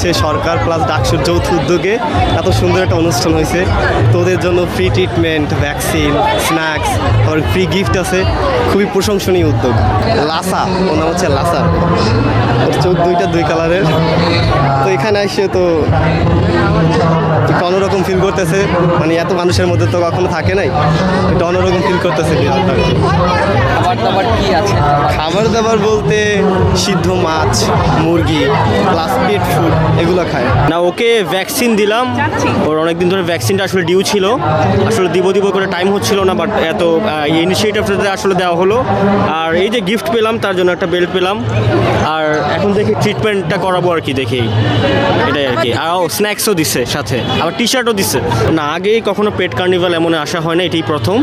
হচ্ছে সরকার প্লাস ডাকসুর যৌথ উদ্যোগে এত সুন্দর একটা অনুষ্ঠান হয়েছে। তো ওদের জন্য ফ্রি ট্রিটমেন্ট, ভ্যাকসিন, স্ন্যাক্স, আবার ফ্রি গিফট আছে। খুবই প্রশংসনীয় উদ্যোগ। লাসা, ওর নাম হচ্ছে লাসা, ওর চোখ দুই কালারের। তো এখানে এসে তো একটু অন্যরকম ফিল করতেছে, মানে এত মানুষের মধ্যে তো কখনো থাকে নাই, একটু অন্যরকম ফিল করতেছে বিড়ালটা আর কি। খাবার দাবার কি আছে? খাবার দাবার বলতে সিদ্ধ মাছ, মুরগি প্লাস পেট ফুড এগুলো খায়। না, ওকে ভ্যাকসিন দিলাম, ওর অনেকদিন ধরে ভ্যাকসিনটা আসলে ডিউ ছিল, আসলে দিব করে টাইম হচ্ছিল না, বাট এত ইনিশিয়েটিভটাতে আসলে দেওয়া হলো। আর এই যে গিফট পেলাম তার জন্য একটা বেল্ট পেলাম, আর এখন দেখি ট্রিটমেন্টটা করাবো আর কি, দেখি এটাই আর কি। আর স্ন্যাক্সও দিচ্ছে সাথে, আবার টি শার্টও দিচ্ছে। না, আগেই কখনো পেট কার্নিভাল এমনে আসা হয় না, এটাই প্রথম।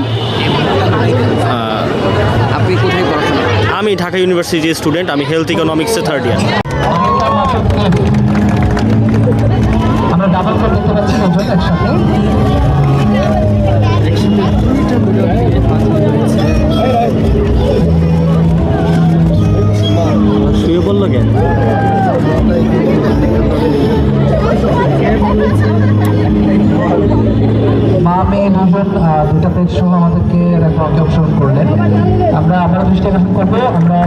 আপনি কোথায় পড়াশোনা? আমি ঢাকা ইউনিভার্সিটির স্টুডেন্ট, আমি হেলথ ইকোনমিক্সে 3rd ইয়ার। আমরা ডাবল করে দেখতে পাচ্ছি দুজন একসাথে। শুয়ে বললো কেন? মা মেয়ে দুজন দুটা পেজ সহ আমাদেরকে অংশগ্রহণ করলেন। আমরা দৃষ্টি আকর্ষণ করবো। আমরা